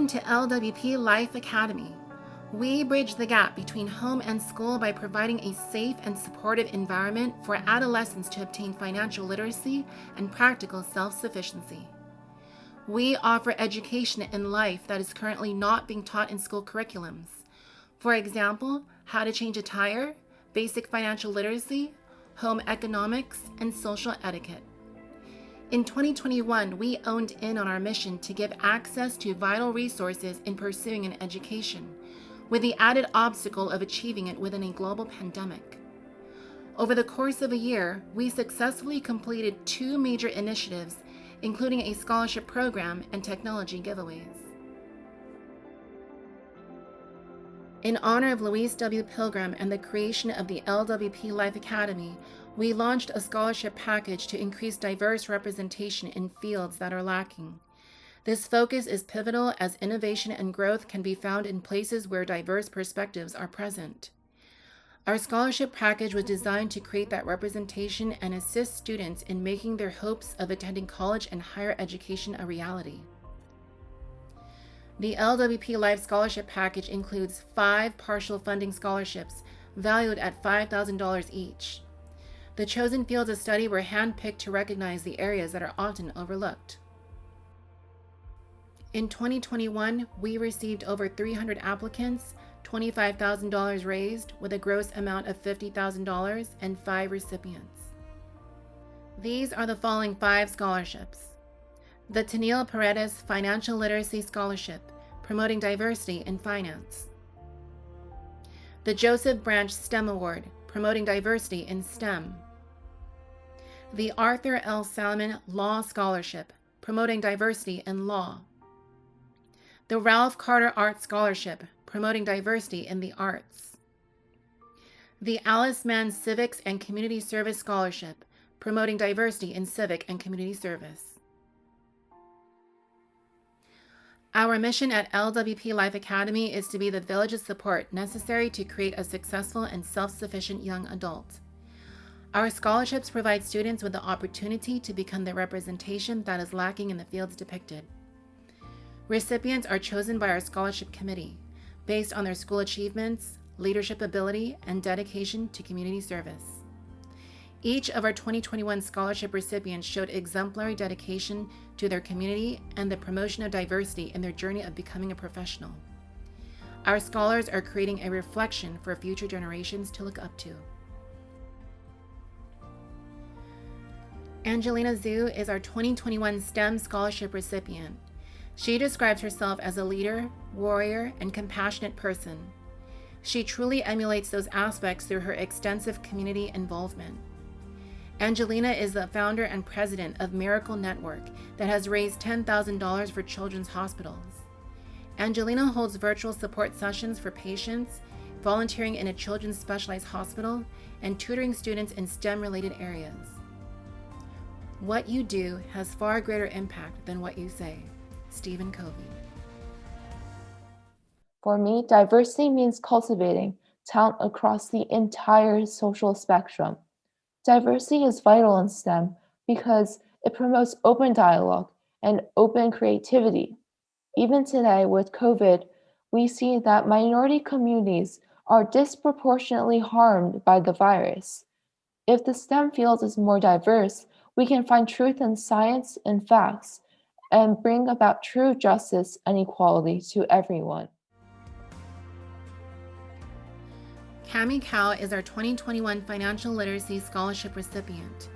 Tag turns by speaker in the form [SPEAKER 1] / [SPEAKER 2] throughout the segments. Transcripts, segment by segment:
[SPEAKER 1] Welcome to LWP Life Academy. We bridge the gap between home and school by providing a safe and supportive environment for adolescents to obtain financial literacy and practical self-sufficiency. We offer education in life that is currently not being taught in school curriculums. For example, how to change a tire, basic financial literacy, home economics, and social etiquette. In 2021, we owned in on our mission to give access to vital resources in pursuing an education, with the added obstacle of achieving it within a global pandemic. Over the course of a year, we successfully completed 2 major initiatives, including a scholarship program and technology giveaways. In honor of Louise W. Pilgrim and the creation of the LWP Life Academy, we launched a scholarship package to increase diverse representation in fields that are lacking. This focus is pivotal as innovation and growth can be found in places where diverse perspectives are present. Our scholarship package was designed to create that representation and assist students in making their hopes of attending college and higher education a reality. The LWP Life Scholarship package includes 5 partial funding scholarships valued at $5,000 each. The chosen fields of study were handpicked to recognize the areas that are often overlooked. In 2021, we received over 300 applicants, $25,000 raised, with a gross amount of $50,000 and 5 recipients. These are the following 5 scholarships. The Tennille Paredes Financial Literacy Scholarship, promoting diversity in finance. The Joseph Branch STEM Award, promoting diversity in STEM. The Arthur L. Salmon Law Scholarship, promoting diversity in law. The Ralph Carter Art Scholarship, promoting diversity in the arts. The Alice Mann Civics and Community Service Scholarship, promoting diversity in civic and community service. Our mission at LWP Life Academy is to be the village of support necessary to create a successful and self-sufficient young adult. Our scholarships provide students with the opportunity to become the representation that is lacking in the fields depicted. Recipients are chosen by our scholarship committee based on their school achievements, leadership ability, and dedication to community service. Each of our 2021 scholarship recipients showed exemplary dedication to their community and the promotion of diversity in their journey of becoming a professional. Our scholars are creating a reflection for future generations to look up to. Angelina Zoo is our 2021 STEM scholarship recipient. She describes herself as a leader, warrior, and compassionate person. She truly emulates those aspects through her extensive community involvement. Angelina is the founder and president of Miracle Network that has raised $10,000 for children's hospitals. Angelina holds virtual support sessions for patients, volunteering in a children's specialized hospital, and tutoring students in STEM-related areas. What you do has far greater impact than what you say. Stephen Covey.
[SPEAKER 2] For me, diversity means cultivating talent across the entire social spectrum. Diversity is vital in STEM because it promotes open dialogue and open creativity. Even today with COVID, we see that minority communities are disproportionately harmed by the virus. If the STEM field is more diverse, we can find truth in science and facts and bring about true justice and equality to everyone.
[SPEAKER 1] Cami Cow is our 2021 Financial Literacy Scholarship recipient.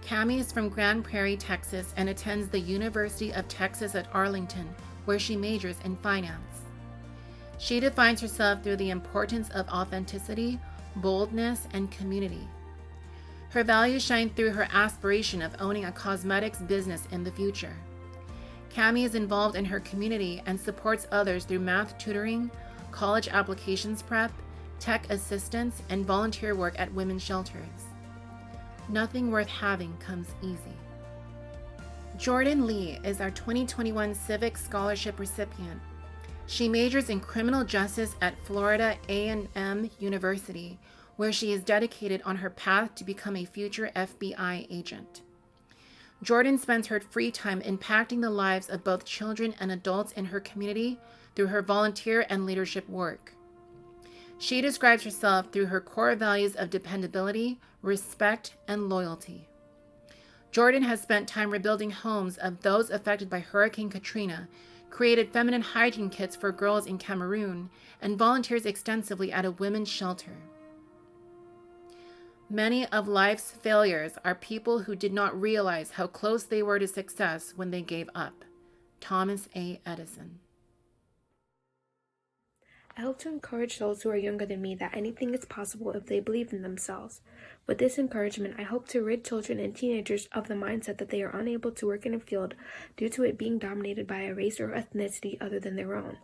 [SPEAKER 1] Cami is from Grand Prairie, Texas, and attends the University of Texas at Arlington, where she majors in finance. She defines herself through the importance of authenticity, boldness, and community. Her values shine through her aspiration of owning a cosmetics business in the future. Cami is involved in her community and supports others through math tutoring, college applications prep, tech assistance, and volunteer work at women's shelters. Nothing worth having comes easy. Jordan Lee is our 2021 Civics Scholarship recipient. She majors in criminal justice at Florida A&M University, where she is dedicated on her path to become a future FBI agent. Jordan spends her free time impacting the lives of both children and adults in her community through her volunteer and leadership work. She describes herself through her core values of dependability, respect, and loyalty. Jordan has spent time rebuilding homes of those affected by Hurricane Katrina, created feminine hygiene kits for girls in Cameroon, and volunteers extensively at a women's shelter. Many of life's failures are people who did not realize how close they were to success when they gave up. Thomas A. Edison.
[SPEAKER 3] I hope to encourage those who are younger than me that anything is possible if they believe in themselves. With this encouragement, I hope to rid children and teenagers of the mindset that they are unable to work in a field due to it being dominated by a race or ethnicity other than their own.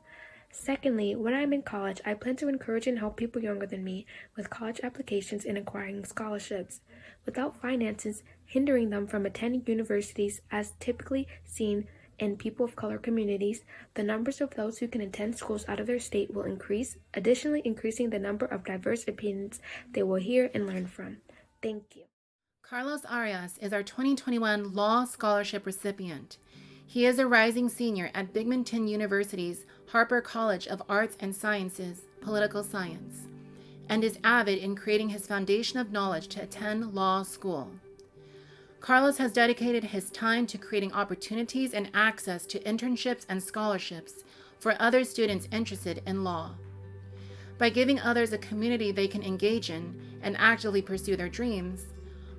[SPEAKER 3] Secondly, when I'm in college, I plan to encourage and help people younger than me with college applications and acquiring scholarships, without finances hindering them from attending universities as typically seen in people of color communities. The numbers of those who can attend schools out of their state will increase, additionally increasing the number of diverse opinions they will hear and learn from. Thank you.
[SPEAKER 1] Carlos Arias is our 2021 Law Scholarship Recipient. He is a rising senior at Binghamton University's Harper College of Arts and Sciences, Political Science, and is avid in creating his foundation of knowledge to attend law school. Carlos has dedicated his time to creating opportunities and access to internships and scholarships for other students interested in law. By giving others a community they can engage in and actively pursue their dreams,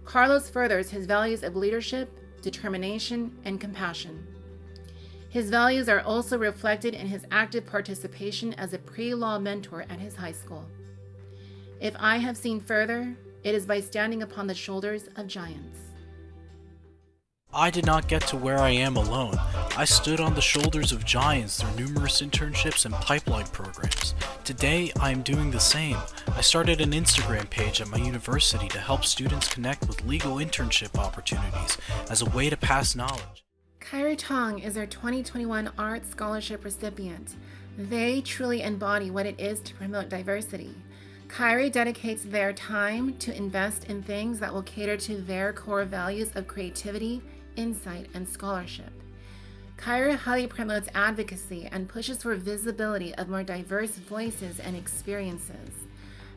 [SPEAKER 1] Carlos furthers his values of leadership, determination, and compassion. His values are also reflected in his active participation as a pre-law mentor at his high school. If I have seen further, it is by standing upon the shoulders of giants.
[SPEAKER 4] I did not get to where I am alone. I stood on the shoulders of giants through numerous internships and pipeline programs. Today, I am doing the same. I started an Instagram page at my university to help students connect with legal internship opportunities as a way to pass knowledge.
[SPEAKER 1] Kyrie Tong is our 2021 Art Scholarship recipient. They truly embody what it is to promote diversity. Kyrie dedicates their time to invest in things that will cater to their core values of creativity, insight, and scholarship. Kyrie highly promotes advocacy and pushes for visibility of more diverse voices and experiences.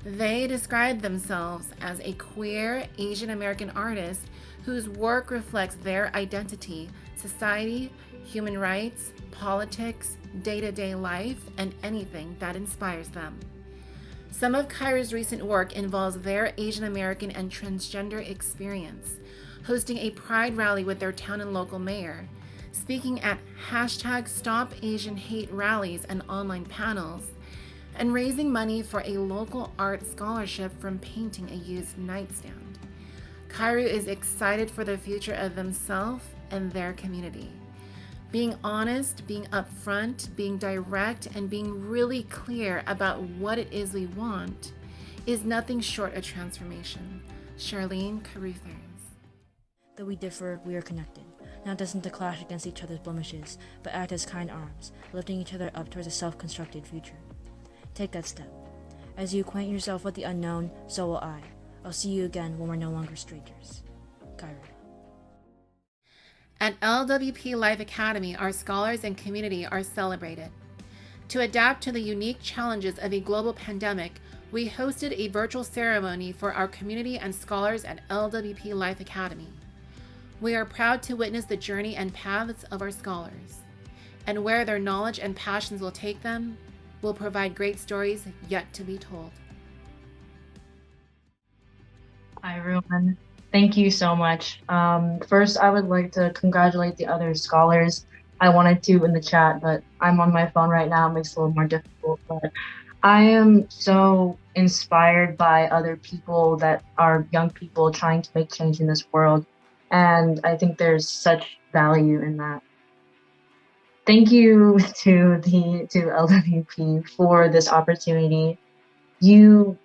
[SPEAKER 1] They describe themselves as a queer Asian American artist whose work reflects their identity, society, human rights, politics, day-to-day life, and anything that inspires them. Some of Kyrie's recent work involves their Asian American and transgender experience, hosting a pride rally with their town and local mayor, speaking at #StopAsianHate rallies and online panels, and raising money for a local art scholarship from painting a used nightstand. Kyrie is excited for the future of themselves and their community. Being honest, being upfront, being direct, and being really clear about what it is we want is nothing short of transformation. Charlene Caruthers.
[SPEAKER 5] Though we differ, we are connected, not destined to clash against each other's blemishes, but act as kind arms, lifting each other up towards a self-constructed future. Take that step. As you acquaint yourself with the unknown, so will I. I'll see you again when we're no longer strangers. Kyrie.
[SPEAKER 1] At LWP Life Academy, our scholars and community are celebrated. To adapt to the unique challenges of a global pandemic, we hosted a virtual ceremony for our community and scholars at LWP Life Academy. We are proud to witness the journey and paths of our scholars, and where their knowledge and passions will take them, will provide great stories yet to be told.
[SPEAKER 6] Hi, everyone. Thank you so much. First, I would like to congratulate the other scholars. I wanted to in the chat, but I'm on my phone right now. It makes it a little more difficult. But I am so inspired by other people that are young people trying to make change in this world. And I think there's such value in that. Thank you to LWP for this opportunity. You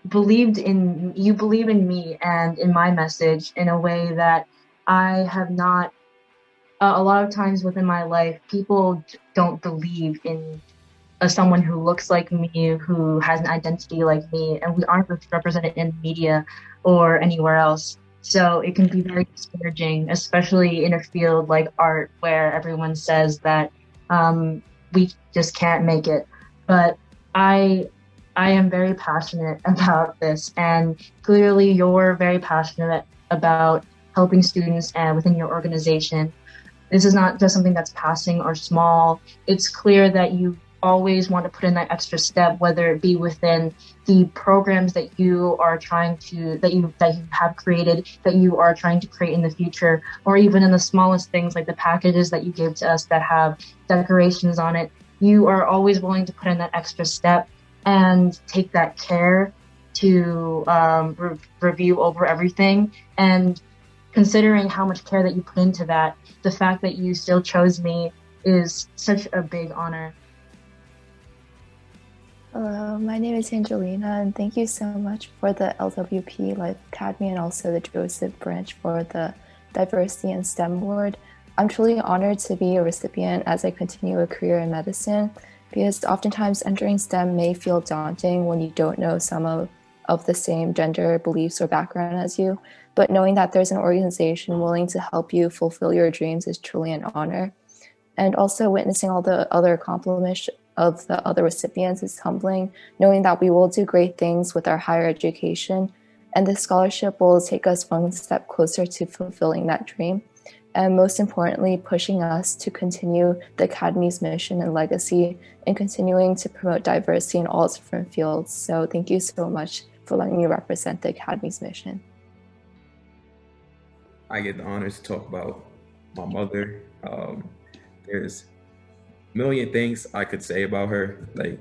[SPEAKER 6] believe in me and in my message in a way that I have not. A lot of times within my life, people don't believe in someone who looks like me, who has an identity like me, and we aren't represented in media or anywhere else. So it can be very discouraging, especially in a field like art where everyone says that we just can't make it. But I am very passionate about this, and clearly you're very passionate about helping students and within your organization. This is not just something that's passing or small. It's clear that you always want to put in that extra step, whether it be within the programs that you are trying to, that you have created, that you are trying to create in the future, or even in the smallest things like the packages that you gave to us that have decorations on it. You are always willing to put in that extra step and take that care to review over everything. And considering how much care that you put into that, the fact that you still chose me is such a big honor.
[SPEAKER 2] Hello, my name is Angelina, and thank you so much for the LWP Life Academy and also the Joseph Branch for the Diversity in STEM Award. I'm truly honored to be a recipient as I continue a career in medicine, because oftentimes entering STEM may feel daunting when you don't know some of the same gender, beliefs, or background as you. But knowing that there's an organization willing to help you fulfill your dreams is truly an honor. And also witnessing all the other accomplishments of the other recipients is humbling, knowing that we will do great things with our higher education, and the scholarship will take us one step closer to fulfilling that dream. And most importantly, pushing us to continue the Academy's mission and legacy and continuing to promote diversity in all different fields. So thank you so much for letting me represent the Academy's mission.
[SPEAKER 7] I get the honor to talk about my mother. There's a million things I could say about her. Like,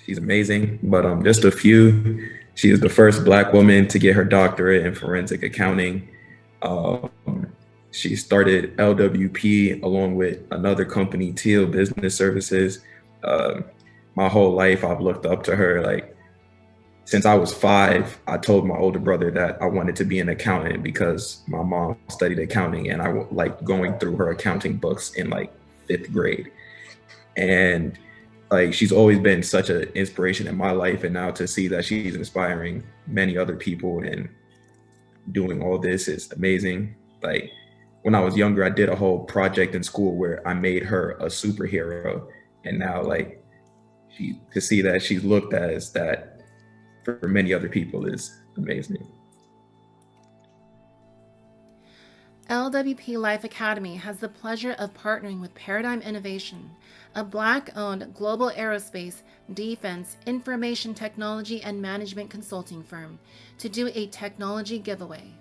[SPEAKER 7] she's amazing, but just a few. She is the first Black woman to get her doctorate in forensic accounting. She started LWP along with another company, Teal Business Services. My whole life, I've looked up to her. Like, since I was 5, I told my older brother that I wanted to be an accountant because my mom studied accounting, and I like going through her accounting books in like 5th grade. And like, she's always been such an inspiration in my life, and now to see that she's inspiring many other people and doing all this is amazing. Like, when I was younger, I did a whole project in school where I made her a superhero, and now like, to see that she's looked at as that for many other people is amazing.
[SPEAKER 1] LWP Life Academy has the pleasure of partnering with Paradigm Innovation, a Black-owned global aerospace, defense, information technology, and management consulting firm, to do a technology giveaway.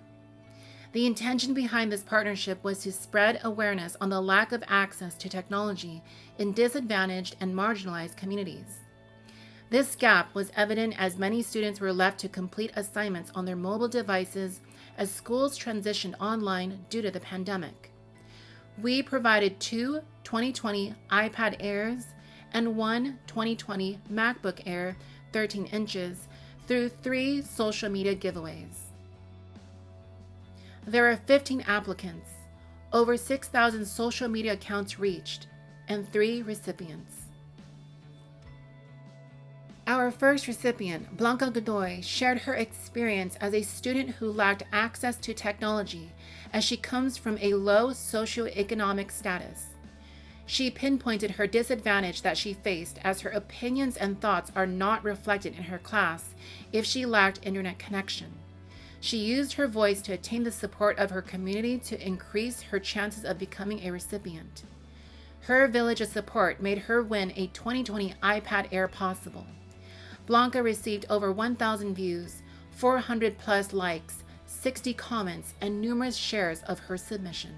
[SPEAKER 1] The intention behind this partnership was to spread awareness on the lack of access to technology in disadvantaged and marginalized communities. This gap was evident as many students were left to complete assignments on their mobile devices as schools transitioned online due to the pandemic. We provided 2 2020 iPad Airs and 1 2020 MacBook Air 13 inches through 3 social media giveaways. There are 15 applicants, over 6,000 social media accounts reached, and 3 recipients. Our first recipient, Blanco Godoy, shared her experience as a student who lacked access to technology as she comes from a low socioeconomic status. She pinpointed her disadvantage that she faced as her opinions and thoughts are not reflected in her class if she lacked internet connection. She used her voice to attain the support of her community to increase her chances of becoming a recipient. Her village of support made her win a 2020 iPad Air possible. Blanca received over 1,000 views, 400 plus likes, 60 comments, and numerous shares of her submission.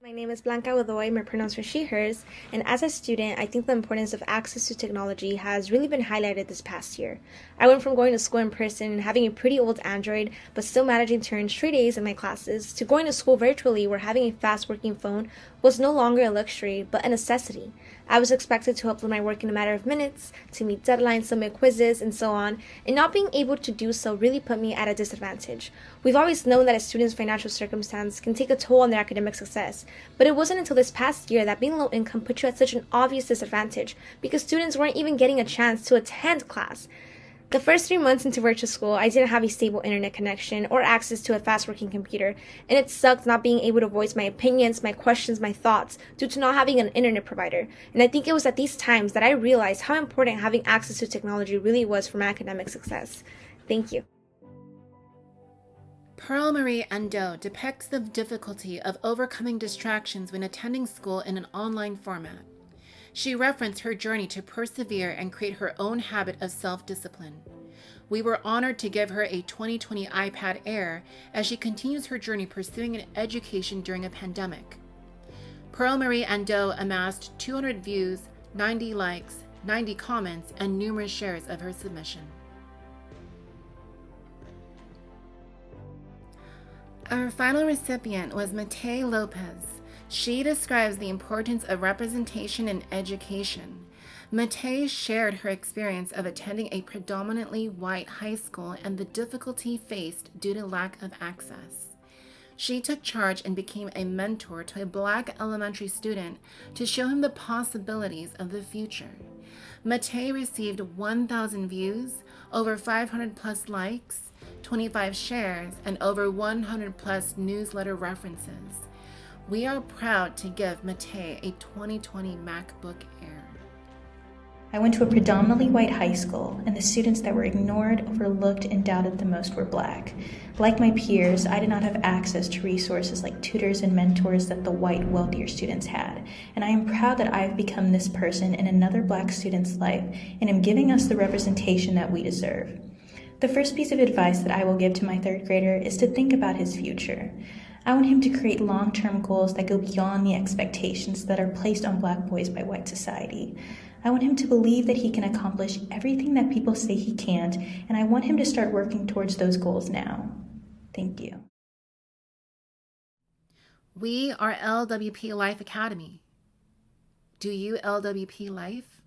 [SPEAKER 3] My name is Blanco Godoy, my pronouns are she, hers, and as a student, I think the importance of access to technology has really been highlighted this past year. I went from going to school in person and having a pretty old Android, but still managing to earn straight A's in my classes, to going to school virtually where having a fast working phone was no longer a luxury, but a necessity. I was expected to upload my work in a matter of minutes, to meet deadlines, submit quizzes, and so on, and not being able to do so really put me at a disadvantage. We've always known that a student's financial circumstance can take a toll on their academic success, but it wasn't until this past year that being low income put you at such an obvious disadvantage because students weren't even getting a chance to attend class. The first 3 months into virtual school, I didn't have a stable internet connection or access to a fast working computer, and it sucked not being able to voice my opinions, my questions, my thoughts due to not having an internet provider. And I think it was at these times that I realized how important having access to technology really was for my academic success. Thank you.
[SPEAKER 1] Pearl Marie Ando depicts the difficulty of overcoming distractions when attending school in an online format. She referenced her journey to persevere and create her own habit of self-discipline. We were honored to give her a 2020 iPad Air as she continues her journey pursuing an education during a pandemic. Pearl Marie Ando amassed 200 views, 90 likes, 90 comments, and numerous shares of her submission. Our final recipient was Matei Lopez. She describes the importance of representation in education. Matei shared her experience of attending a predominantly white high school and the difficulty faced due to lack of access. She took charge and became a mentor to a Black elementary student to show him the possibilities of the future. Matei received 1,000 views, over 500 plus likes, 25 shares, and over 100 plus newsletter references. We are proud to give Matei a 2020 MacBook Air.
[SPEAKER 8] I went to a predominantly white high school, and the students that were ignored, overlooked, and doubted the most were Black. Like my peers, I did not have access to resources like tutors and mentors that the white, wealthier students had, and I am proud that I have become this person in another Black student's life and am giving us the representation that we deserve. The first piece of advice that I will give to my third grader is to think about his future. I want him to create long-term goals that go beyond the expectations that are placed on Black boys by white society. I want him to believe that he can accomplish everything that people say he can't, and I want him to start working towards those goals now. Thank you.
[SPEAKER 1] We are LWP Life Academy. Do you LWP Life?